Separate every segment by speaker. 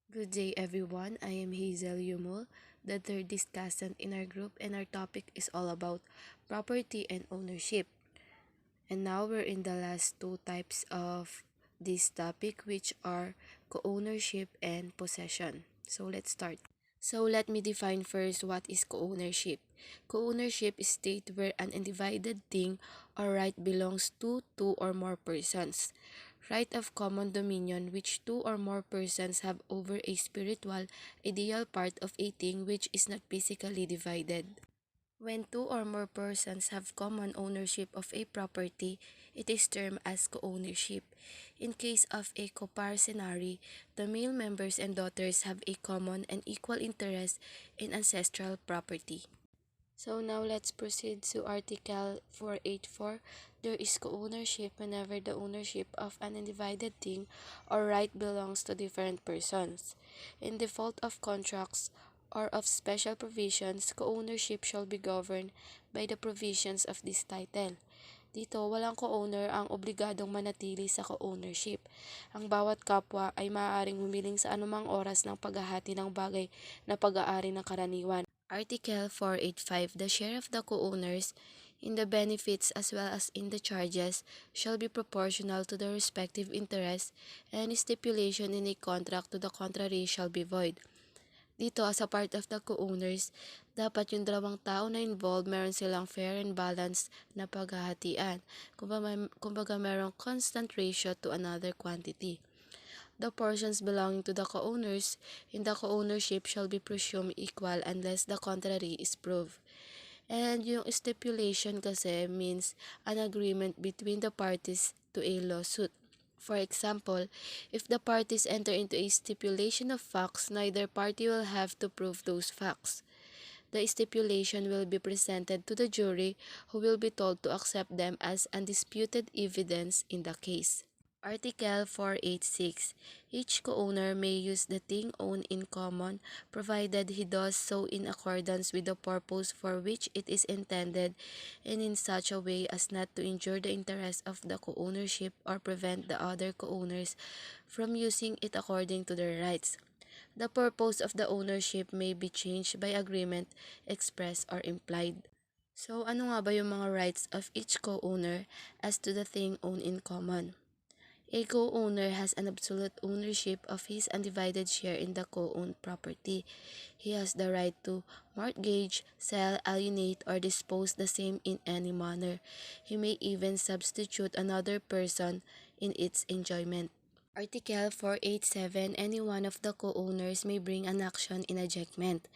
Speaker 1: Good day, everyone. I am Hazel Yumul, the third discussant in our group, and our topic is all about property and ownership. And now we're in the last two types of this topic, which are co-ownership and possession. So let's start. So let me define first what is co-ownership. Co-ownership is state where an undivided thing or right belongs to two or more persons. Right of common dominion which two or more persons have over a spiritual, ideal part of a thing which is not physically divided. When two or more persons have common ownership of a property, it is termed as co-ownership. In case of a co-parcenary, the male members and daughters have a common and equal interest in ancestral property. So now let's proceed to Article 484. There is co-ownership whenever the ownership of an undivided thing or right belongs to different persons. In default of contracts or of special provisions, co-ownership shall be governed by the provisions of this title. Dito, walang co-owner ang obligadong manatili sa co-ownership. Ang bawat kapwa ay maaaring humiling sa anumang oras ng paghahati ng bagay na pag-aari ng karaniwan. Article 485. The share of the co-owners in the benefits as well as in the charges shall be proportional to the respective interests, and stipulation in a contract to the contrary shall be void. Dito, as a part of the co-owners, dapat yung dalawang tao na involved, meron silang fair and balanced na paghahatian. Kumbaga merong constant ratio to another quantity. The portions belonging to the co-owners in the co-ownership shall be presumed equal unless the contrary is proved. And yung stipulation kasi means an agreement between the parties to a lawsuit. For example, if the parties enter into a stipulation of facts, neither party will have to prove those facts. The stipulation will be presented to the jury, who will be told to accept them as undisputed evidence in the case. Article 486. Each co-owner may use the thing owned in common, provided he does so in accordance with the purpose for which it is intended and in such a way as not to injure the interest of the co-ownership or prevent the other co-owners from using it according to their rights. The purpose of the ownership may be changed by agreement, expressed or implied. So, ano nga ba yung mga rights of each co-owner as to the thing owned in common? A co-owner has an absolute ownership of his undivided share in the co-owned property. He has the right to mortgage, sell, alienate, or dispose the same in any manner. He may even substitute another person in its enjoyment. Article 487. Any one of the co-owners may bring an action in ejectment.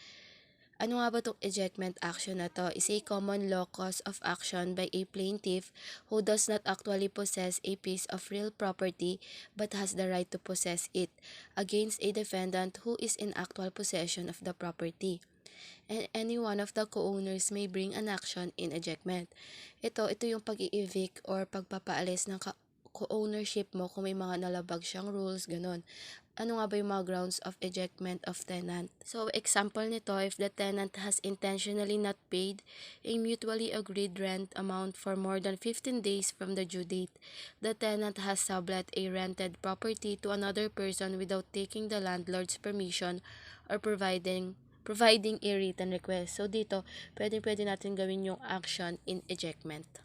Speaker 1: Ano nga ba itong ejectment action na to? Is a common law cause of action by a plaintiff who does not actually possess a piece of real property but has the right to possess it against a defendant who is in actual possession of the property. And any one of the co-owners may bring an action in ejectment. Ito yung pag-i-evict or pagpapaalis ng co-ownership mo kung may mga nalabag siyang rules, ganun. Ano nga ba yung mga grounds of ejectment of tenant? So, example nito, if the tenant has intentionally not paid a mutually agreed rent amount for more than 15 days from the due date, the tenant has sublet a rented property to another person without taking the landlord's permission or providing a written request. So, dito, pwede natin gawin yung action in ejectment.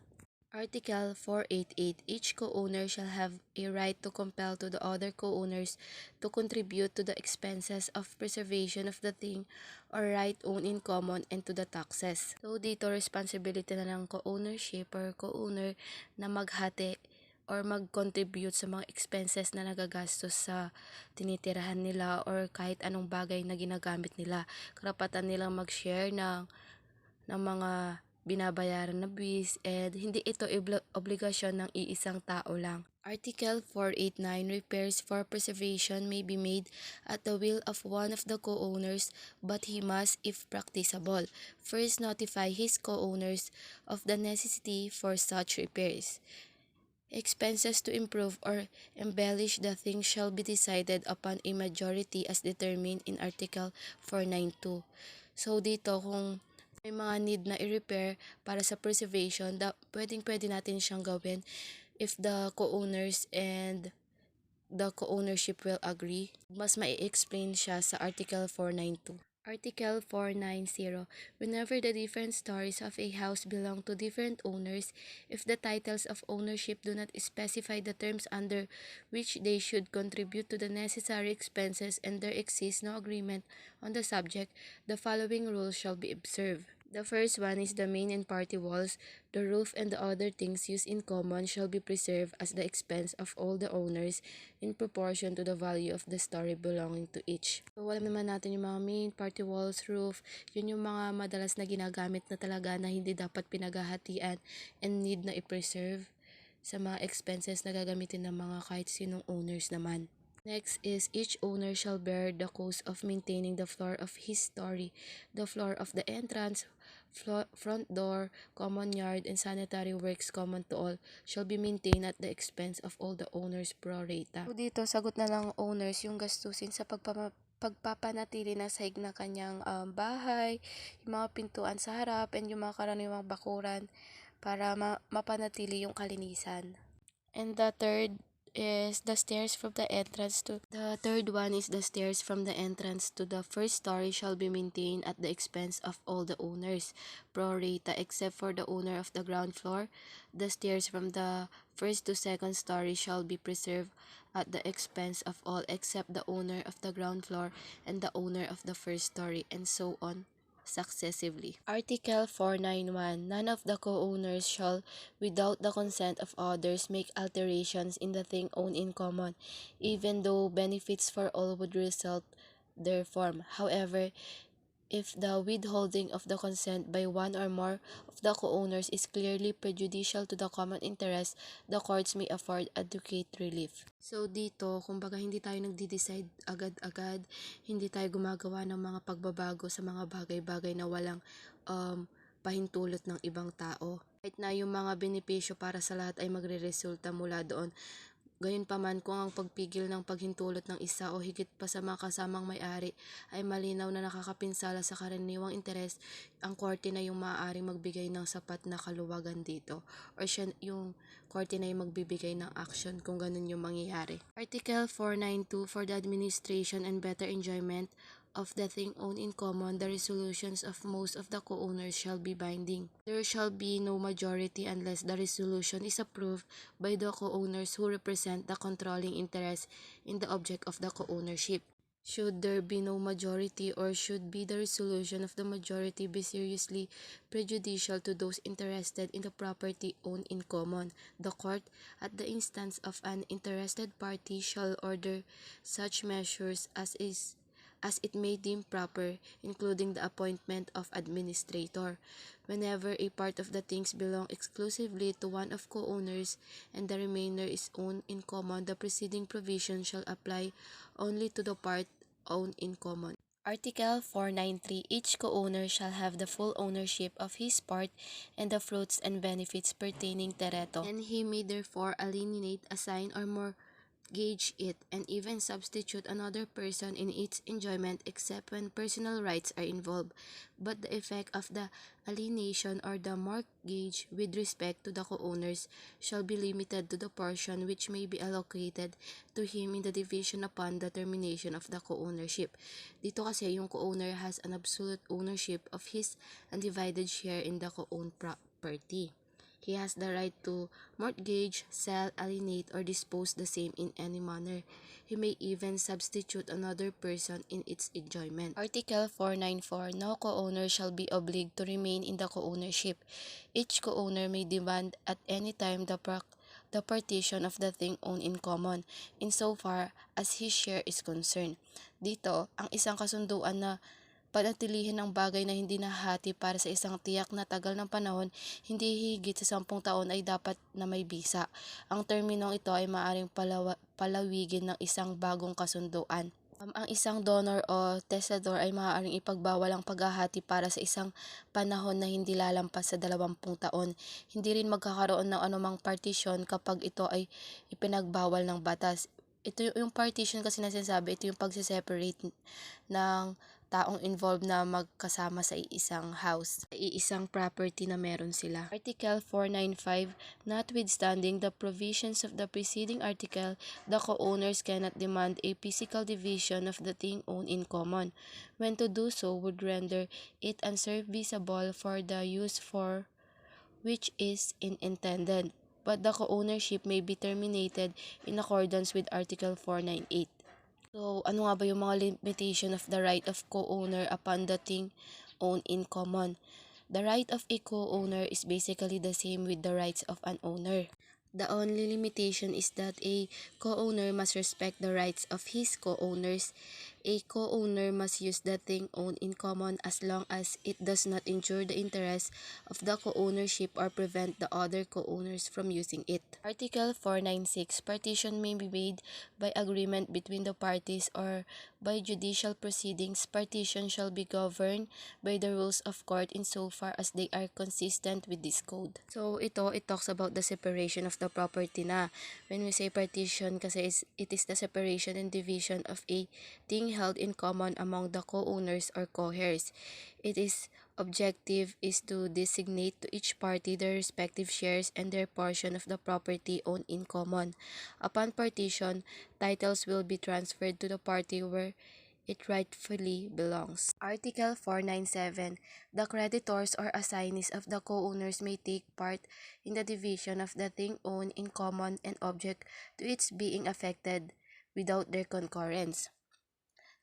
Speaker 1: Article 488. Each co-owner shall have a right to compel to the other co-owners to contribute to the expenses of preservation of the thing or right owned in common and to the taxes. So, dito responsibility na ng co-ownership or co-owner na maghati or mag-contribute sa mga expenses na nagagastos sa tinitirahan nila or kahit anong bagay na ginagamit nila. Karapatan nilang mag-share ng mga binabayaran na buwis and hindi ito obligasyon ng iisang tao lang. Article 489. Repairs for preservation may be made at the will of one of the co-owners, but he must, if practicable, first notify his co-owners of the necessity for such repairs. Expenses to improve or embellish the thing shall be decided upon a majority as determined in Article 492. So dito kung may mga need na i-repair para sa preservation, pwedeng-pwede natin siyang gawin if the co-owners and the co-ownership will agree. Mas mai-explain siya sa Article 492. Article 490. Whenever the different stories of a house belong to different owners, if the titles of ownership do not specify the terms under which they should contribute to the necessary expenses and there exists no agreement on the subject, the following rules shall be observed. The first one is the main and party walls, the roof and the other things used in common shall be preserved as the expense of all the owners in proportion to the value of the story belonging to each. So, alam naman natin yung mga main, party walls, roof, yun yung mga madalas na ginagamit na talaga na hindi dapat pinaghahatian and need na i-preserve sa mga expenses na gagamitin ng mga kahit sinong owners naman. Next is each owner shall bear the cost of maintaining the floor of his story, the floor of the entrance, front door, common yard, and sanitary works common to all shall be maintained at the expense of all the owners pro rata. So dito, sagot na lang owners yung gastusin sa pagpapanatili na sahig na kanyang bahay, yung mga pintuan sa harap, and yung mga karaniwang bakuran para mapanatili yung kalinisan. And the third one is the stairs from the entrance to the first story shall be maintained at the expense of all the owners pro rata except for the owner of the ground floor. The stairs from the first to second story shall be preserved at the expense of all except the owner of the ground floor and the owner of the first story, and so on successively. Article 491. None of the co-owners shall, without the consent of others, make alterations in the thing owned in common, even though benefits for all would result therefrom. However, if the withholding of the consent by one or more of the co-owners is clearly prejudicial to the common interest, the courts may afford adequate relief. So dito, kumbaga hindi tayo nagde-decide agad-agad, hindi tayo gumagawa ng mga pagbabago sa mga bagay-bagay na walang pahintulot ng ibang tao. Kahit na yung mga benepisyo para sa lahat ay magre-resulta mula doon, gayunpaman kung ang pagpigil ng paghintulot ng isa o higit pa sa mga kasamang may-ari ay malinaw na nakakapinsala sa karaniwang interes, ang korte na yung maaaring magbigay ng sapat na kaluwagan dito, or siya yung korte na yung magbibigay ng action kung ganun yung mangyayari. Article 492. For the administration and better enjoyment of the thing owned in common, the resolutions of most of the co-owners shall be binding. There shall be no majority unless the resolution is approved by the co-owners who represent the controlling interest in the object of the co-ownership. Should there be no majority, or should be the resolution of the majority be seriously prejudicial to those interested in the property owned in common, the court, at the instance of an interested party, shall order such measures as it may deem proper, including the appointment of administrator. Whenever a part of the things belong exclusively to one of co-owners and the remainder is owned in common, the preceding provision shall apply only to the part owned in common. Article 493. Each co-owner shall have the full ownership of his part and the fruits and benefits pertaining thereto, and he may therefore alienate, assign, or mortgage it, and even substitute another person in its enjoyment except when personal rights are involved. But the effect of the alienation or the mortgage with respect to the co-owners shall be limited to the portion which may be allocated to him in the division upon the termination of the co-ownership. Dito kasi yung co-owner has an absolute ownership of his undivided share in the co-owned property. He has the right to mortgage, sell, alienate, or dispose the same in any manner. He may even substitute another person in its enjoyment. Article 494. No co-owner shall be obliged to remain in the co-ownership. Each co-owner may demand at any time the partition of the thing owned in common, insofar as his share is concerned. Dito, ang isang kasunduan na panatilihin ang bagay na hindi nahati para sa isang tiyak na tagal ng panahon, hindi higit sa 10 taon ay dapat na may bisa. Ang terminong ito ay maaaring palawigin ng isang bagong kasunduan. Ang isang donor o testador ay maaaring ipagbawal ang paghahati para sa isang panahon na hindi lalampas sa 20 taon. Hindi rin magkakaroon ng anumang partition kapag ito ay ipinagbawal ng batas. Ito yung partition kasi na sinasabi, ito yung pagse-separate ng taong involved na magkasama sa iisang house, sa iisang property na meron sila. Article 495, notwithstanding the provisions of the preceding article, the co-owners cannot demand a physical division of the thing owned in common, when to do so would render it unserviceable for the use for which is intended, but the co-ownership may be terminated in accordance with Article 498. So, ano nga ba yung mga limitation of the right of co-owner upon the thing owned in common? The right of a co-owner is basically the same with the rights of an owner. The only limitation is that a co-owner must respect the rights of his co-owners. A co-owner must use the thing owned in common as long as it does not injure the interest of the co-ownership or prevent the other co-owners from using it. Article 496, partition may be made by agreement between the parties or by judicial proceedings. Partition shall be governed by the rules of court insofar as they are consistent with this code. So it talks about the separation of the property na. When we say partition kasi it is the separation and division of a thing held in common among the co-owners or co-heirs. It is objective is to designate to each party their respective shares and their portion of the property owned in common. Upon partition, titles will be transferred to the party where it rightfully belongs. Article 497. The creditors or assignees of the co-owners may take part in the division of the thing owned in common and object to its being affected without their concurrence.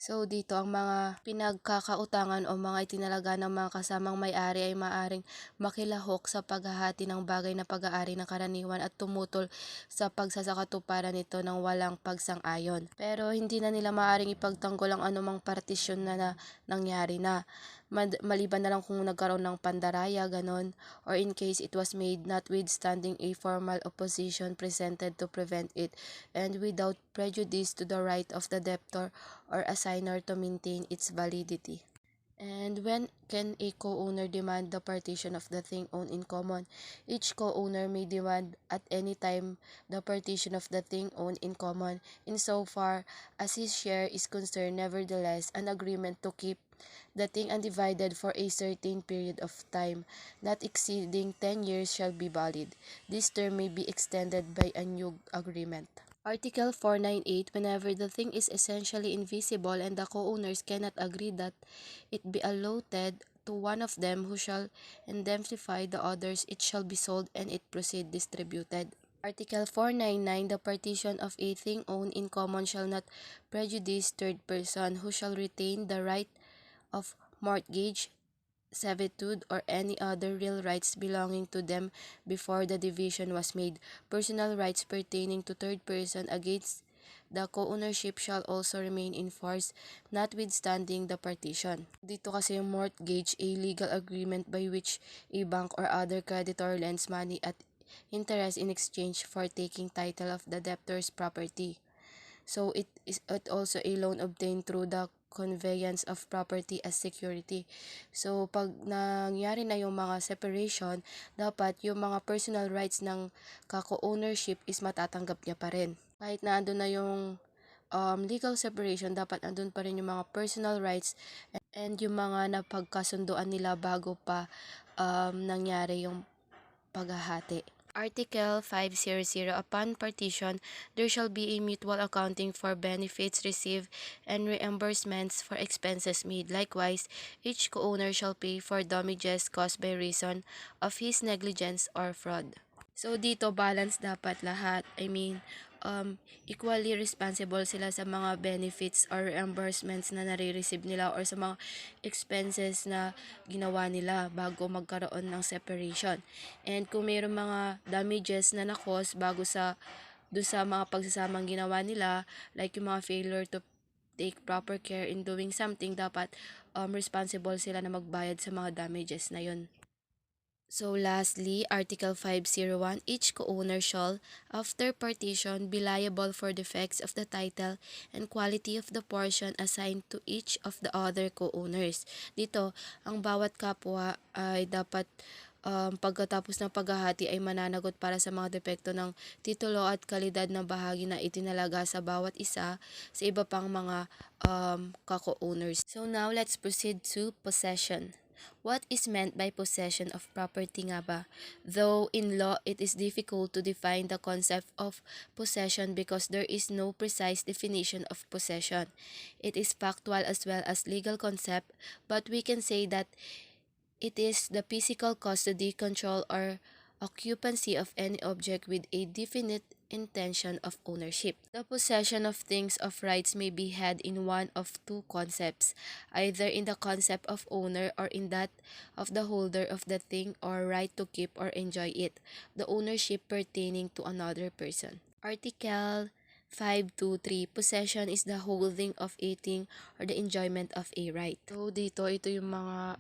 Speaker 1: So, dito ang mga pinagkakautangan o mga itinalaga ng mga kasamang may-ari ay maaring makilahok sa paghahati ng bagay na pag-aari ng karaniwan at tumutol sa pagsasakatuparan nito ng walang pagsang-ayon. Pero hindi na nila maaring ipagtanggol ang anumang partisyon na nangyari na. Maliban na lang kung nagkaroon ng pandaraya, ganon, or in case it was made notwithstanding a formal opposition presented to prevent it, and without prejudice to the right of the debtor or assigner to maintain its validity. And when can a co-owner demand the partition of the thing owned in common? Each co-owner may demand at any time the partition of the thing owned in common, insofar as his share is concerned. Nevertheless, an agreement to keep the thing undivided for a certain period of time, not exceeding 10 years, shall be valid. This term may be extended by a new agreement. Article 498, whenever the thing is essentially invisible and the co-owners cannot agree that it be allotted to one of them who shall indemnify the others, it shall be sold and it proceed distributed. Article 499, the partition of a thing owned in common shall not prejudice third person who shall retain the right of mortgage, servitude, or any other real rights belonging to them before the division was made. Personal rights pertaining to third person against the co-ownership shall also remain in force, notwithstanding the partition. Dito kasi yung mortgage, a legal agreement by which a bank or other creditor lends money at interest in exchange for taking title of the debtor's property. So it also a loan obtained through the conveyance of property as security. So pag nangyari na yung mga separation, dapat yung mga personal rights ng kako-ownership is matatanggap niya pa rin. Kahit na andun na yung legal separation, dapat andun pa rin yung mga personal rights and yung mga napagkasunduan nila bago pa nangyari yung paghahati. Article 500, upon partition, there shall be a mutual accounting for benefits received and reimbursements for expenses made. Likewise, each co-owner shall pay for damages caused by reason of his negligence or fraud. So, dito balance dapat lahat. Equally responsible sila sa mga benefits or reimbursements na nare-receive nila or sa mga expenses na ginawa nila bago magkaroon ng separation. And kung mayroong mga damages na na-cause bago doon sa mga pagsasamang ginawa nila, like yung mga failure to take proper care in doing something, dapat responsible sila na magbayad sa mga damages na yun. So lastly, Article 501, each co-owner shall, after partition, be liable for defects of the title and quality of the portion assigned to each of the other co-owners. Dito, ang bawat kapwa ay dapat pagkatapos ng paghahati ay mananagot para sa mga depekto ng titulo at kalidad ng bahagi na itinalaga sa bawat isa sa iba pang mga kako-owners. So now let's proceed to possession. What is meant by possession of property nga ba? Though in law, it is difficult to define the concept of possession because there is no precise definition of possession. It is factual as well as legal concept, but we can say that it is the physical custody, control, or occupancy of any object with a definite intention of ownership. The possession of things of rights may be had in one of two concepts, either in the concept of owner or in that of the holder of the thing or right to keep or enjoy it, the ownership pertaining to another person. Article 523, possession is the holding of a thing or the enjoyment of a right. So dito, ito yung mga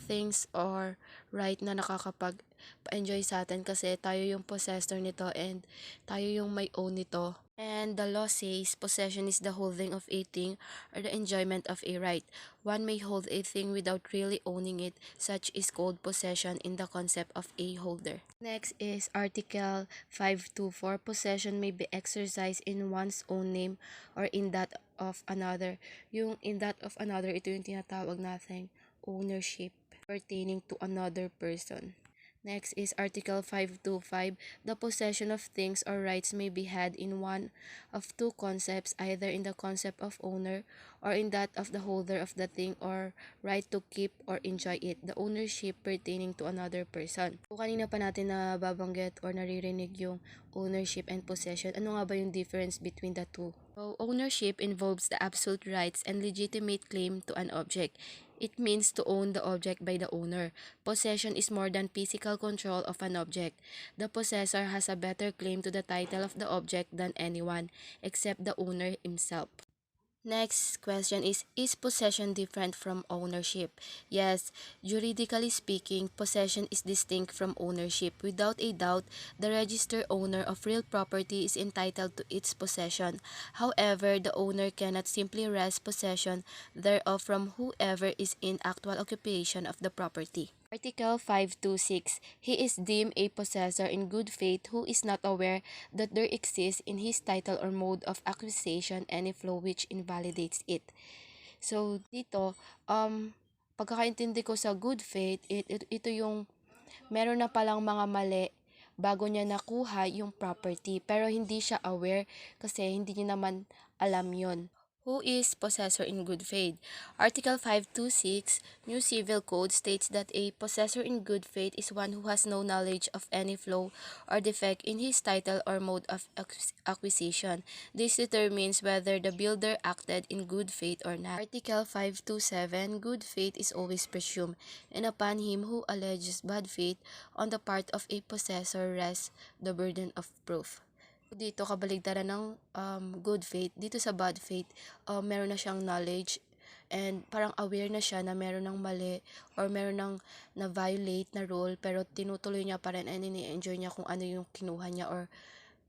Speaker 1: things or right na nakakapag-enjoy sa atin kasi tayo yung possessor nito and tayo yung may own nito. And the law says possession is the holding of a thing or the enjoyment of a right. One may hold a thing without really owning it, such is called possession in the concept of a holder. Next is Article 524. Possession may be exercised in one's own name or in that of another. Yung in that of another, ito yung tinatawag nating ownership pertaining to another person. Next is Article 525. The possession of things or rights may be had in one of two concepts, either in the concept of owner or in that of the holder of the thing or right to keep or enjoy it, the ownership pertaining to another person. So, kanina pa natin na babanggit or naririnig yung ownership and possession. Ano nga ba yung difference between the two? So, ownership involves the absolute rights and legitimate claim to an object. It means to own the object by the owner. Possession is more than physical control of an object. The possessor has a better claim to the title of the object than anyone, except the owner himself. Next question is possession different from ownership? Yes, juridically speaking, possession is distinct from ownership. Without a doubt, the registered owner of real property is entitled to its possession. However, the owner cannot simply wrest possession thereof from whoever is in actual occupation of the property. Article 526. He is deemed a possessor in good faith who is not aware that there exists in his title or mode of acquisition any flaw which invalidates it. So, dito, pagkakaintindi ko sa good faith, ito yung meron na palang mga mali bago niya nakuha yung property. Pero hindi siya aware kasi hindi niya naman alam yon. Who is possessor in good faith? Article 526, New Civil Code states that a possessor in good faith is one who has no knowledge of any flaw or defect in his title or mode of acquisition. This determines whether the builder acted in good faith or not. Article 527, good faith is always presumed, and upon him who alleges bad faith on the part of a possessor rests the burden of proof. Dito kabaligtaran ng good faith, dito sa bad faith, meron na siyang knowledge and parang aware na siya na meron ng mali or meron ng na-violate na rule pero tinutuloy niya pa rin and ini-enjoy niya kung ano yung kinuha niya or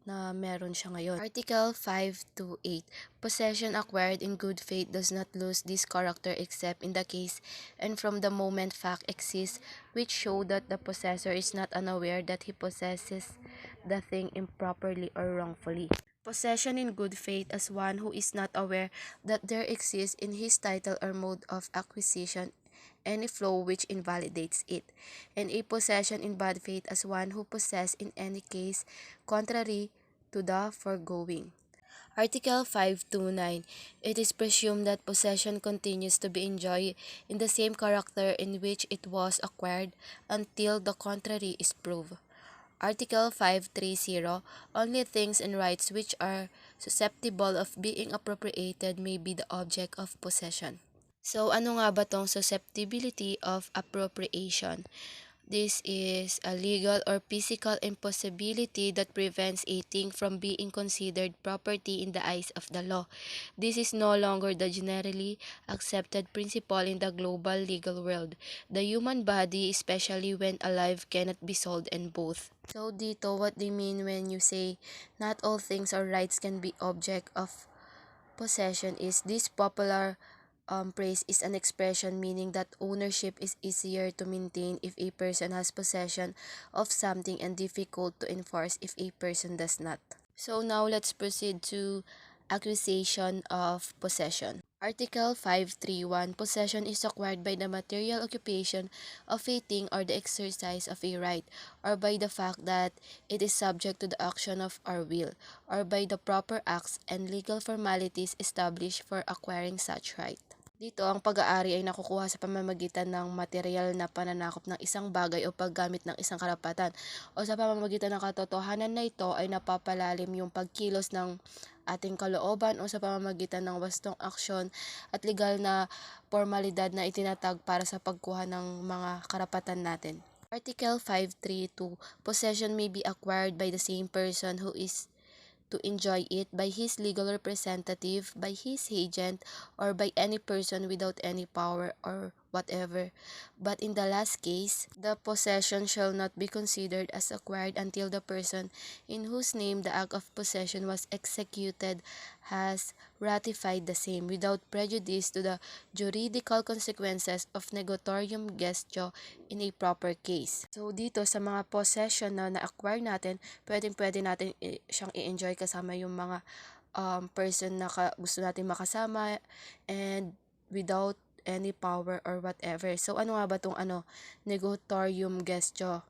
Speaker 1: na meron siya ngayon. Article 528. Possession acquired in good faith does not lose this character except in the case and from the moment fact exists which show that the possessor is not unaware that he possesses the thing improperly or wrongfully. Possession in good faith as one who is not aware that there exists in his title or mode of acquisition any flaw which invalidates it, and a possession in bad faith as one who possesses in any case contrary to the foregoing. Article 529. It is presumed that possession continues to be enjoyed in the same character in which it was acquired until the contrary is proved. Article 530. Only things and rights which are susceptible of being appropriated may be the object of possession. So, ano nga ba tong susceptibility of appropriation? This is a legal or physical impossibility that prevents a thing from being considered property in the eyes of the law. This is no longer the generally accepted principle in the global legal world. The human body, especially when alive, cannot be sold and both. So dito, what they mean when you say not all things or rights can be object of possession is this popular praise is an expression meaning that ownership is easier to maintain if a person has possession of something and difficult to enforce if a person does not. So now let's proceed to acquisition of possession. Article 531. Possession is acquired by the material occupation of a thing or the exercise of a right, or by the fact that it is subject to the action of our will, or by the proper acts and legal formalities established for acquiring such right. Dito, ang pag-aari ay nakukuha sa pamamagitan ng material na pananakop ng isang bagay o paggamit ng isang karapatan, o sa pamamagitan ng katotohanan na ito ay napapalalim yung pagkilos ng ating kalooban, o sa pamamagitan ng wastong aksyon at legal na formalidad na itinatag para sa pagkuha ng mga karapatan natin. Article 532. Possession may be acquired by the same person who is to enjoy it by his legal representative, by his agent, or by any person without any power or whatever. But in the last case, the possession shall not be considered as acquired until the person in whose name the act of possession was executed has ratified the same without prejudice to the juridical consequences of negotiatum gestio in a proper case. So dito sa mga possession na na-acquire natin, pwedeng-pwede natin siyang i-enjoy kasama yung mga person na gusto natin makasama and without any power or whatever. So ano nga ba tong negotiatum gestio?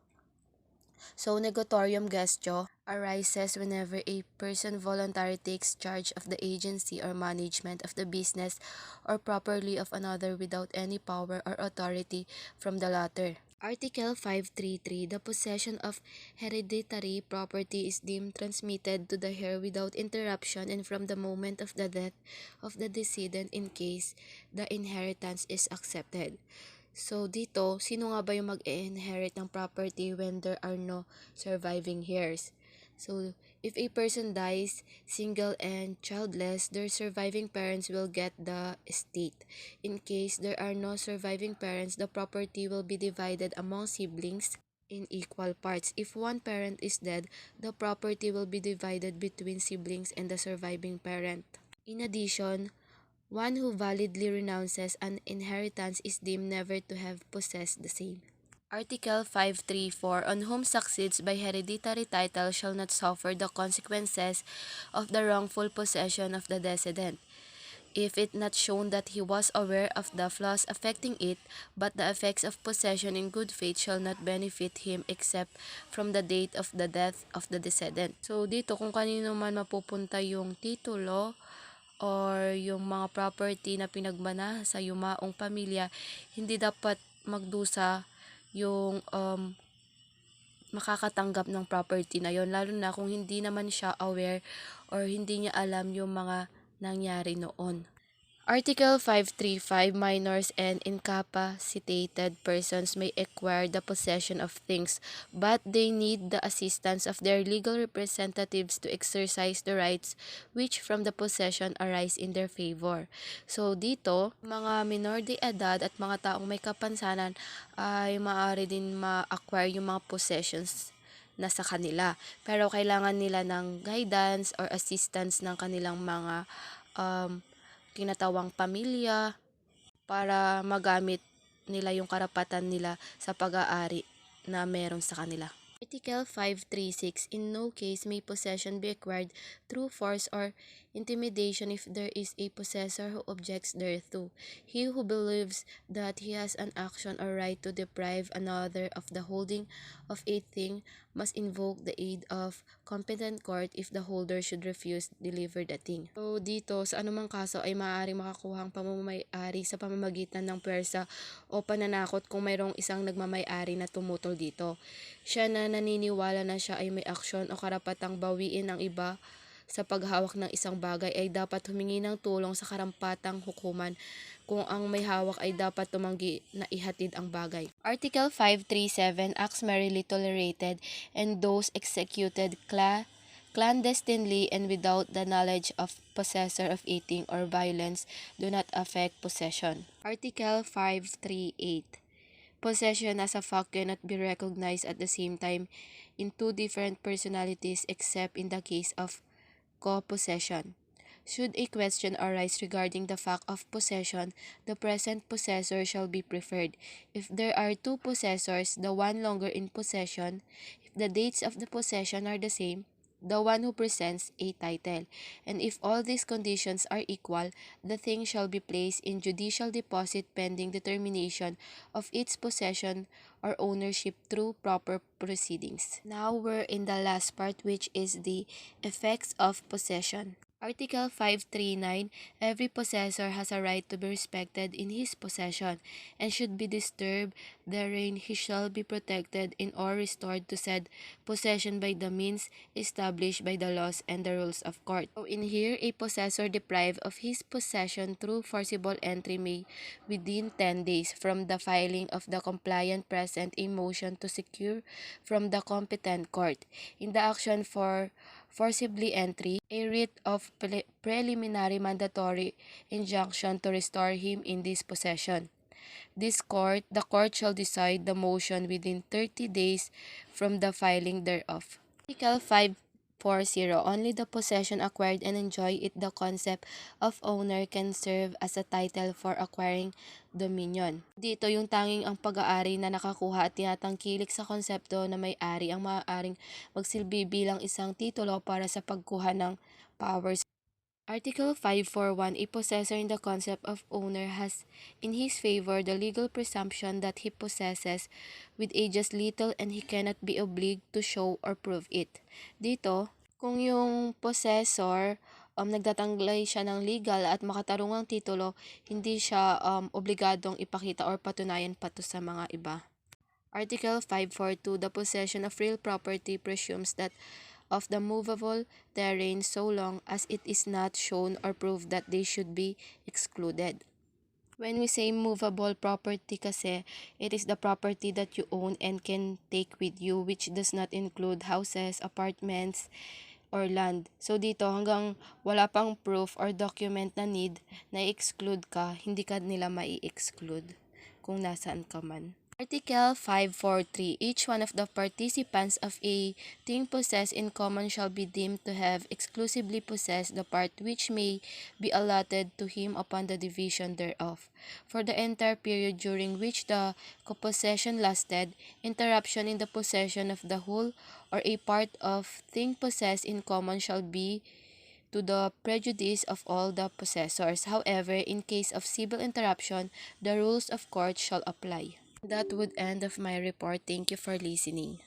Speaker 1: So negotiatum gestio arises whenever a person voluntarily takes charge of the agency or management of the business or property of another without any power or authority from the latter. Article 533. The possession of hereditary property is deemed transmitted to the heir without interruption and from the moment of the death of the decedent in case the inheritance is accepted. So dito, sino nga ba yung mag-inherit ng property when there are no surviving heirs? So if a person dies single and childless, their surviving parents will get the estate. In case there are no surviving parents, the property will be divided among siblings in equal parts. If one parent is dead, the property will be divided between siblings and the surviving parent. In addition, one who validly renounces an inheritance is deemed never to have possessed the same. Article 534. On whom succeeds by hereditary title shall not suffer the consequences of the wrongful possession of the decedent, if it not shown that he was aware of the flaws affecting it, but the effects of possession in good faith shall not benefit him except from the date of the death of the decedent. So dito, kung kanino man mapupunta yung titulo or yung mga property na pinagmana sa yumaong pamilya, hindi dapat magdusa yung makakatanggap ng property na yon, lalo na kung hindi naman siya aware or hindi niya alam yung mga nangyari noon. Article 535. Minors and incapacitated persons may acquire the possession of things, but they need the assistance of their legal representatives to exercise the rights which from the possession arise in their favor. So dito, mga minor de edad at mga taong may kapansanan ay maaari din ma-acquire yung mga possessions na sa kanila. Pero kailangan nila ng guidance or assistance ng kanilang mga kinatawang pamilya para magamit nila yung karapatan nila sa pag-aari na meron sa kanila. Article 536. In no case may possession be acquired through force or intimidation if there is a possessor who objects thereto. He who believes that he has an action or right to deprive another of the holding of a thing must invoke the aid of competent court if the holder should refuse deliver the thing. So dito, sa anumang kaso ay maaaring makakuha ang pamamay-ari sa pamamagitan ng pwersa o pananakot kung mayroong isang nagmamay-ari na tumutol dito. Siya na naniniwala na siya ay may aksyon o karapatang bawiin ang iba sa paghawak ng isang bagay ay dapat humingi ng tulong sa karampatang hukuman kung ang may hawak ay dapat tumanggi na ihatid ang bagay. Article 537. Acts merely tolerated and those executed clandestinely and without the knowledge of possessor of a thing or violence do not affect possession. Article 538. Possession as a fact cannot be recognized at the same time in two different personalities except in the case of co-possession. Should a question arise regarding the fact of possession, the present possessor shall be preferred. If there are two possessors, the one longer in possession, if the dates of the possession are the same, the one who presents a title. And if all these conditions are equal, the thing shall be placed in judicial deposit pending determination of its possession or ownership through proper proceedings. Now we're in the last part, which is the effects of possession. Article 539, every possessor has a right to be respected in his possession, and should be disturbed therein he shall be protected in or restored to said possession by the means established by the laws and the rules of court. So in here, a possessor deprived of his possession through forcible entry may within 10 days from the filing of the compliant present a motion to secure from the competent court. In the action for forcibly entry, a writ of preliminary mandatory injunction to restore him in this possession. The court shall decide the motion within 30 days from the filing thereof. Article 540. Only the possession acquired and enjoy it the concept of owner can serve as a title for acquiring dominion. Dito yung tanging ang pag-aari na nakakuha at tinatangkilik sa konsepto na may-ari ang maaaring magsilbi bilang isang titulo para sa pagkuha ng powers. Article 541. A possessor in the concept of owner has in his favor the legal presumption that he possesses with ages little and he cannot be obliged to show or prove it. Dito, kung yung possessor nagtatanglay siya ng legal at makatarungang titulo, hindi siya obligadong ipakita or patunayan pa to sa mga iba. Article 542. The possession of real property presumes that of the movable therein so long as it is not shown or proved that they should be excluded. When we say movable property kasi, it is the property that you own and can take with you, which does not include houses, apartments, or land. So dito hanggang wala pang proof or document na need na exclude ka, hindi ka nila mai-exclude kung nasaan ka man. Article 543. Each one of the participants of a thing possessed in common shall be deemed to have exclusively possessed the part which may be allotted to him upon the division thereof. For the entire period during which the copossession lasted, interruption in the possession of the whole or a part of thing possessed in common shall be to the prejudice of all the possessors. However, in case of civil interruption, the rules of court shall apply. That would end of my report. Thank you for listening.